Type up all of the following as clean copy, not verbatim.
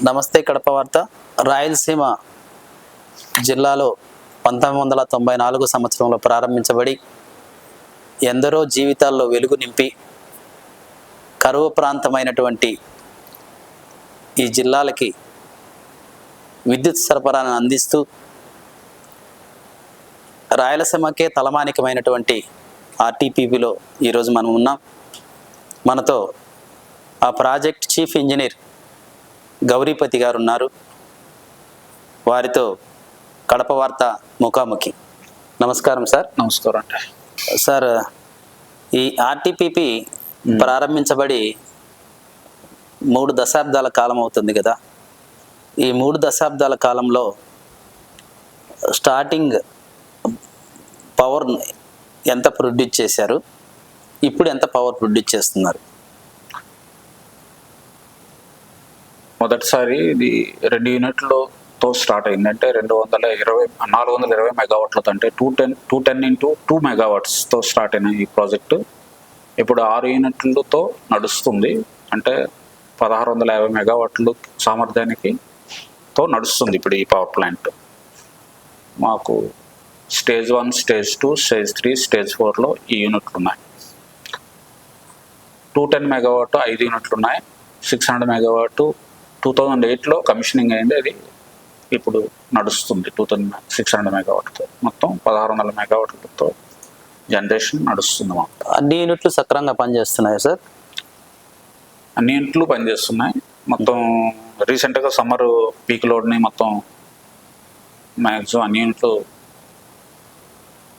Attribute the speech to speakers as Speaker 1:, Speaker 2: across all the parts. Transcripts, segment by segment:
Speaker 1: నమస్తే కడప వార్త. రాయలసీమ జిల్లాలో 1994 సంవత్సరంలో ప్రారంభించబడి ఎందరో జీవితాల్లో వెలుగు నింపి కరువు ప్రాంతమైనటువంటి ఈ జిల్లాలకి విద్యుత్ సరఫరాను అందిస్తూ రాయలసీమకే తలమానికమైనటువంటి ఆర్టీపీబీలో ఈరోజు మనం ఉన్నాం. మనతో ఆ ప్రాజెక్ట్ చీఫ్ ఇంజనీర్ గౌరీపతి గారు ఉన్నారు. వారితో కడప వార్త ముఖాముఖి. నమస్కారం సార్.
Speaker 2: నమస్కారం అండి.
Speaker 1: సార్, ఈ ఆర్టీపీపీ ప్రారంభించబడి 3 దశాబ్దాల కాలం అవుతుంది కదా. ఈ 3 దశాబ్దాల కాలంలో స్టార్టింగ్ పవర్ ఎంత ప్రొడ్యూస్ చేశారు, ఇప్పుడు ఎంత పవర్ ప్రొడ్యూస్ చేస్తున్నారు?
Speaker 2: మొదటిసారి ఇది 2 యూనిట్లతో స్టార్ట్ అయింది. అంటే 420 మెగావాట్లతో, అంటే 210 into 2 మెగావాట్స్తో స్టార్ట్ అయిన ఈ ప్రాజెక్టు ఇప్పుడు 6 యూనిట్లతో నడుస్తుంది. అంటే 1650 మెగావాట్లు సామర్థ్యానికి నడుస్తుంది ఇప్పుడు ఈ పవర్ ప్లాంట్. మాకు స్టేజ్ 1, స్టేజ్ 2, స్టేజ్ 3, స్టేజ్ 4లో ఈ యూనిట్లు ఉన్నాయి. 210 మెగావాట్ 5 యూనిట్లు ఉన్నాయి. 600 మెగావాట్ 2008లో కమిషనింగ్ అయింది. అది ఇప్పుడు నడుస్తుంది 2600 మెగావాట్తో. మొత్తం 1600 మెగావాట్లతో జనరేషన్ నడుస్తుంది. మాకు
Speaker 1: అన్ని యూనిట్లు సక్రమంగా పనిచేస్తున్నాయి సార్?
Speaker 2: అన్ని యూనిట్లు పనిచేస్తున్నాయి. మొత్తం రీసెంట్గా సమ్మర్ పీక్ లోడ్ని మొత్తం మ్యాక్సిమం అన్ని యూనిట్లు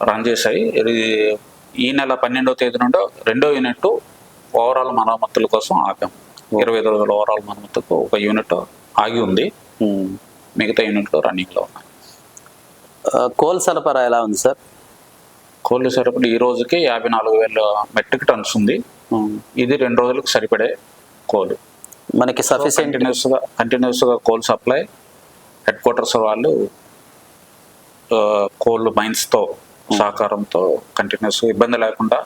Speaker 2: రన్ చేశాయి. ఇది ఈ నెల 12వ తేదీ నుండి 2వ యూనిట్ ఓవరాల్ మరమ్మతుల కోసం ఆపాం. 25 రోజుల ఓవరాల్ మరమ్మతుకు ఒక యూనిట్ ఆగి ఉంది. మిగతా యూనిట్లు రన్నింగ్లో ఉన్నాయి.
Speaker 1: కోల్ సరఫరా ఎలా ఉంది సార్?
Speaker 2: కోల్ సరఫరా ఈ రోజుకి 54,000 మెట్రిక్ టన్స్ ఉంది. ఇది 2 రోజులకు సరిపడే కోల్.
Speaker 1: మనకి సఫిషియెంట్
Speaker 2: కంటిన్యూస్గా కోల్ సప్లై హెడ్ క్వార్టర్స్ వాళ్ళు కోల్ మైన్స్తో సహకారంతో కంటిన్యూస్గా ఇబ్బంది లేకుండా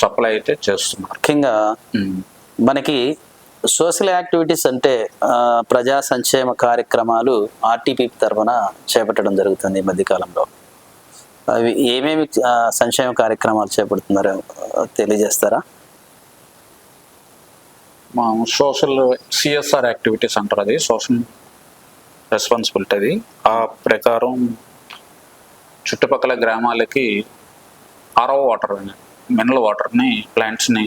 Speaker 2: సప్లై అయితే చేస్తున్నారు.
Speaker 1: ముఖ్యంగా మనకి సోషల్ యాక్టివిటీస్ అంటే ప్రజా సంక్షేమ కార్యక్రమాలు ఆర్టీపీ తరఫున చేపట్టడం జరుగుతుంది ఈ మధ్యకాలంలో. అవి ఏమేమి సంక్షేమ కార్యక్రమాలు చేపడుతున్నారో తెలియజేస్తారా?
Speaker 2: మా సోషల్ సిఎస్ఆర్ యాక్టివిటీస్ అంటారు, అది సోషల్ రెస్పాన్సిబిలిటీ. అది ఆ ప్రకారం చుట్టుపక్కల గ్రామాలకి ఆర్ఓ వాటర్, మినరల్ వాటర్ని, ప్లాంట్స్ని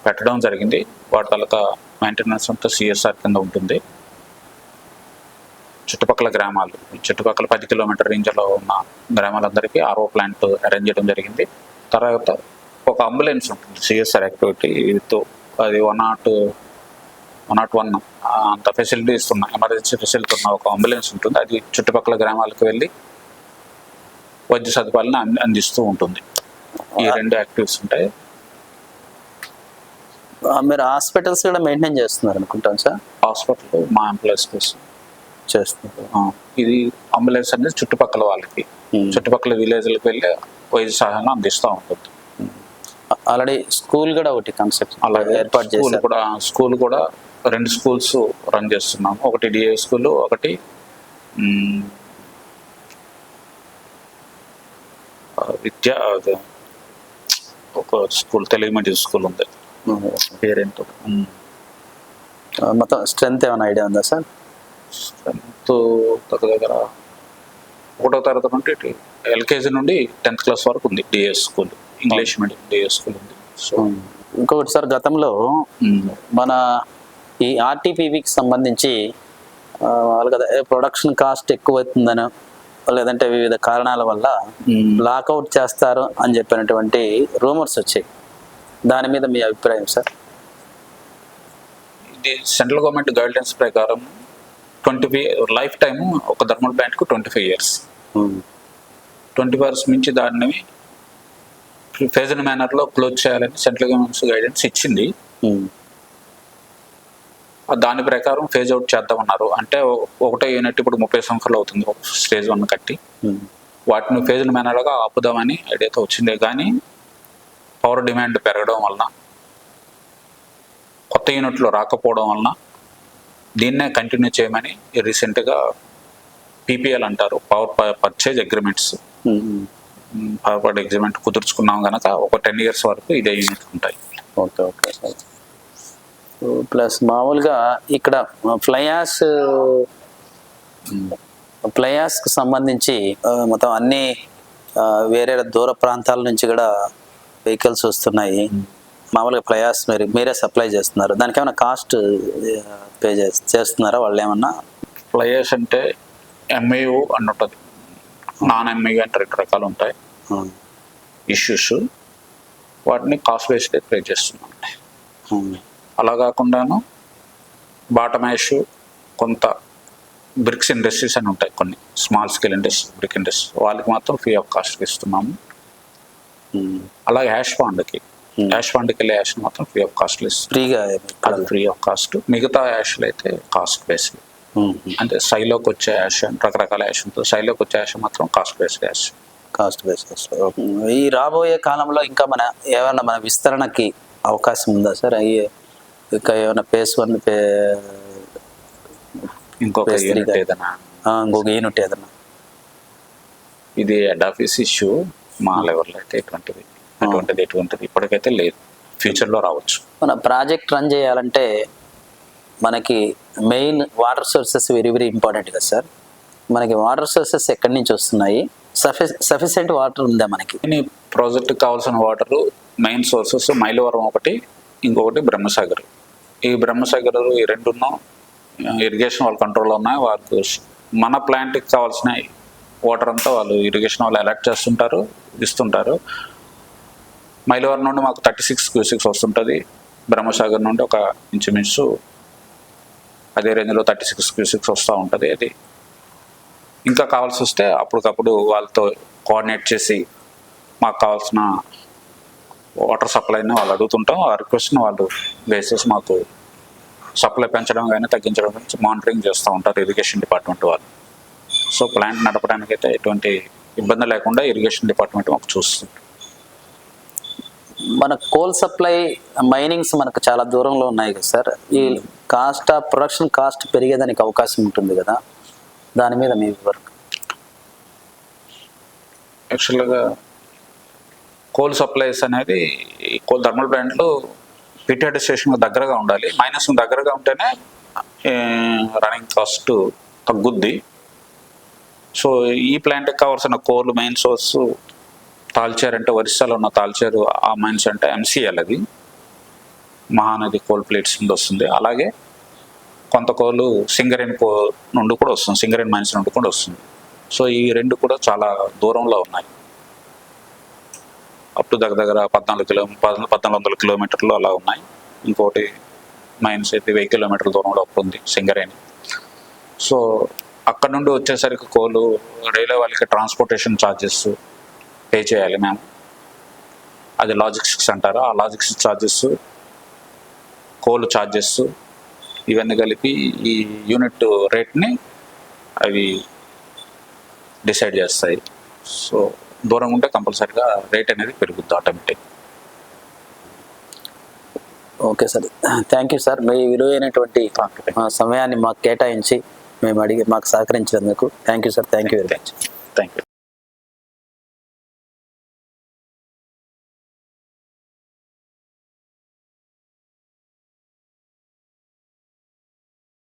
Speaker 2: పెట్టడం జరిగింది. వాటి తాలూకా మెయింటెనెన్స్ అంతా సిఎస్ఆర్ కింద ఉంటుంది. చుట్టుపక్కల గ్రామాలు, చుట్టుపక్కల 10 కిలోమీటర్ రేంజ్లో ఉన్న గ్రామాలందరికీ ఆర్ఓ ప్లాంట్ అరేంజ్ చేయడం జరిగింది. తర్వాత ఒక అంబులెన్స్ ఉంటుంది సిఎస్ఆర్ యాక్టివిటీతో. అది 101 అంత ఫెసిలిటీస్ ఉన్న, ఎమర్జెన్సీ ఫెసిలిటీ ఉన్న ఒక అంబులెన్స్ ఉంటుంది. అది చుట్టుపక్కల గ్రామాలకు వెళ్ళి వైద్య సదుపాయాలను అందిస్తూ ఉంటుంది. ఈ 2 యాక్టివిటీస్ ఉంటాయి.
Speaker 1: మీరు హాస్పిటల్స్ కూడా మెయింటైన్ చేస్తున్నారు అనుకుంటాను సార్?
Speaker 2: హాస్పిటల్ మా ఎంప్లాయీస్ కోసం
Speaker 1: చేస్తున్నారు.
Speaker 2: ఇది అంబులెన్స్ అనేది చుట్టుపక్కల వాళ్ళకి, చుట్టుపక్కల విలేజ్లకు వెళ్ళి వైద్య సహాయాన్ని అందిస్తూ ఉంటుంది.
Speaker 1: ఆల్రెడీ స్కూల్ కూడా ఒకటి కాన్సెప్ట్
Speaker 2: అలాగే
Speaker 1: ఏర్పాటు చేశారు.
Speaker 2: స్కూల్ కూడా 2 స్కూల్స్ రన్ చేస్తున్నాము. ఒకటి డిఏ స్కూల్, ఒకటి విద్యా ఒక స్కూల్, తెలుగు మీడియం స్కూల్ ఉంది. పేరెంట్
Speaker 1: మొత్తం స్ట్రెంత్ ఏమైనా ఐడియా ఉందా సార్?
Speaker 2: స్ట్రెంత్ దగ్గర 1వ తరగతి నుండి ఎల్కేజీ నుండి 10th క్లాస్ వరకు ఉంది DS school, English medium DS school ఉంది. సో
Speaker 1: ఇంకొకటి సార్, గతంలో మన ఈ ఆర్టీపీబీకి సంబంధించి వాళ్ళకి ప్రొడక్షన్ కాస్ట్ ఎక్కువ అవుతుందనో, లేదంటే వివిధ కారణాల వల్ల బ్లాక్అవుట్ చేస్తారు అని చెప్పినటువంటి రూమర్స్ వచ్చాయి. దాని మీద మీ అభిప్రాయం సార్?
Speaker 2: ఇది సెంట్రల్ గవర్నమెంట్ గైడ్లైన్స్ ప్రకారం 25 లైఫ్ టైమ్ ఒక థర్మల్ ప్లాంట్కు 25 years. 25 years మించి దాన్ని ఫేజ్డ్ మేనర్లో క్లోజ్ చేయాలని సెంట్రల్ గవర్నమెంట్ గైడెన్స్ ఇచ్చింది. దాని ప్రకారం ఫేజ్ అవుట్ చేద్దామన్నారు. అంటే 1వ యూనిట్ ఇప్పుడు 30 సంవత్సరాలు అవుతుంది స్టేజ్ 1 కట్టి. వాటిని ఫేజ్డ్ మేనర్గా ఆపుదామని ఐడియాతో వచ్చిందే కానీ పవర్ డిమాండ్ పెరగడం వలన, కొత్త యూనిట్లు రాకపోవడం వలన దీన్నే కంటిన్యూ చేయమని రీసెంట్గా పీపీఎల్ అంటారు, power purchase agreements, power agreement కుదుర్చుకున్నాం కనుక ఒక 10 years వరకు ఇదే యూనిట్ ఉంటాయి.
Speaker 1: Okay okay sir. ప్లస్ మామూలుగా ఇక్కడ ఫ్లయాస్కి సంబంధించి మొత్తం అన్ని వేరే దూర ప్రాంతాల నుంచి కూడా వెహికల్స్ వస్తున్నాయి. మామూలుగా ఫ్లయాస్ మీరే సప్లై చేస్తున్నారు, దానికి ఏమైనా కాస్ట్ పే చేస్తున్నారా వాళ్ళు ఏమన్నా?
Speaker 2: ఫ్లయర్స్ అంటే ఎంఏయు అని ఉంటుంది, నాన్ ఎంఏయు అంటే 2 రకాలు ఉంటాయి ఇష్యూస్, వాటిని కాస్ట్ బేస్డ్ పే చేస్తున్నాం. అలా కాకుండాను బాటమ్ యాష్, కొంత బ్రిక్స్ ఇండస్ట్రీస్ అని ఉంటాయి, కొన్ని small scale industry, brick industry, వాళ్ళకి మాత్రం ఫ్రీ ఆఫ్ కాస్ట్ ఇస్తున్నాము. అలాగే యాష్ పాండ్కి వెళ్ళే యాష్ మాత్రం ఫ్రీ ఆఫ్ కాస్ట్
Speaker 1: ఫ్రీగా,
Speaker 2: అది ఫ్రీ ఆఫ్ కాస్ట్. మిగతా యాష్లు అయితే కాస్ట్ బేస్డ్, అంటే సైలోకి వచ్చే యాష్ రకరకాల యాష్ ఉంటుంది, సైలోకి వచ్చే యాష్ మాత్రం కాస్ట్ బేస్డ్ యాష్.
Speaker 1: ఈ రాబోయే కాలంలో ఇంకా ఏమైనా మన విస్తరణకి అవకాశం ఉందా సార్? ఇంకా ఏమైనా phase 1
Speaker 2: ఇంకొక యూనిట్ ఏదైనా,
Speaker 1: ఇంకొక యూనిట్ ఏదైనా?
Speaker 2: ఇది హెడ్ ఆఫీస్ ఇష్యూ, మా లెవెల్లో అయితే ఎటువంటిది ఇప్పటికైతే లేదు, ఫ్యూచర్లో రావచ్చు.
Speaker 1: మన ప్రాజెక్ట్ రన్ చేయాలంటే మనకి main water sources very very important కదా సార్. మనకి వాటర్ సోర్సెస్ ఎక్కడి నుంచి వస్తున్నాయి? సఫిషియెంట్ వాటర్ ఉందా మనకి?
Speaker 2: ఈ ప్రాజెక్ట్కి కావాల్సిన వాటర్ మెయిన్ సోర్సెస్ మైలవరం ఒకటి, ఇంకొకటి బ్రహ్మసాగర్. ఈ బ్రహ్మసాగర్ ఈ రెండున్న ఇరిగేషన్ వాళ్ళ కంట్రోల్లో ఉన్నాయి. వాళ్ళకు మన ప్లాంట్కి కావాల్సిన వాటర్ అంతా వాళ్ళు ఇరిగేషన్ వాళ్ళు అలర్ట్ చేస్తుంటారు, ఇస్తుంటారు. మైలవరం నుండి మాకు 36 క్యూసెక్స్ వస్తుంటుంది, బ్రహ్మసాగర్ నుండి ఒక ఇంచుమించు అదే రేంజ్లో 36 క్యూసెక్స్ వస్తూ ఉంటుంది. అది ఇంకా కావాల్సి వస్తే అప్పటికప్పుడు వాళ్ళతో కోఆర్డినేట్ చేసి మాకు కావాల్సిన వాటర్ సప్లైని వాళ్ళు అడుగుతుంటాం. ఆ రిక్వెస్ట్ని వాళ్ళు బేసిస్ మాకు సప్లై పెంచడం కానీ తగ్గించడం కానీ మానిటరింగ్ చేస్తూ ఉంటారు ఇరిగేషన్ డిపార్ట్మెంట్ వాళ్ళు. సో ప్లాంట్ నడపడానికి అయితే ఎటువంటి ఇబ్బంది లేకుండా ఇరిగేషన్ డిపార్ట్మెంట్ మాకు చూస్తుంది.
Speaker 1: మన కోల్ సప్లై మైనింగ్స్ మనకు చాలా దూరంలో ఉన్నాయి కదా సార్. ఈ ప్రొడక్షన్ కాస్ట్ పెరిగేదానికి అవకాశం ఉంటుంది కదా, దాని మీద మీ వర్క్?
Speaker 2: యాక్చువల్గా కోల్ సప్లైస్ అనేది కోల్ థర్మల్ ప్లాంట్లు పిటిహెడ్ స్టేషన్కి దగ్గరగా ఉండాలి. మైనస్ దగ్గరగా ఉంటేనే రన్నింగ్ కాస్ట్ తగ్గుద్ది. సో ఈ ప్లాంట్కి కావాల్సిన కోల్ మెయిన్ సోర్స్ తాల్చేరు, అంటే ఒరిస్సాలో ఉన్న తాల్చేరు ఆ మైన్స్ అంటే MCL, అది మహానది కోల్ ప్లేట్స్ నుండి వస్తుంది. అలాగే కొంత కోలు సింగరేణి నుండి కూడా వస్తుంది, సింగరేణి మైన్స్ నుండి కూడా వస్తుంది. సో ఈ రెండు కూడా చాలా దూరంలో ఉన్నాయి, అప్ టు దగ్గర 1400 కిలోమీటర్లు అలా ఉన్నాయి. ఇంకోటి మైన్స్ అయితే 1000 కిలోమీటర్ల దూరంలో ఉంది సింగరేణి. సో అక్కడ నుండి వచ్చేసరికి కోలు రైల్వే వాళ్ళకి ట్రాన్స్పోర్టేషన్ ఛార్జెస్ పే చేయాలి మేము, అది లాజిస్టిక్స్ అంటారు. ఆ లాజిస్టిక్స్ ఛార్జెస్, కోల్ ఛార్జెస్ ఇవన్నీ కలిపి ఈ యూనిట్ రేట్ని అవి డిసైడ్ చేస్తాయి. సో దూరం ఉంటే కంపల్సరీగా రేట్ అనేది పెరుగుద్ది automatic.
Speaker 1: Okay sir, thank you sir. మీ విలువైనటువంటి సమయాన్ని మాకు కేటాయించి మాకు సహకరించినందుకు thank you sir. Thank you very much.
Speaker 2: Thank you.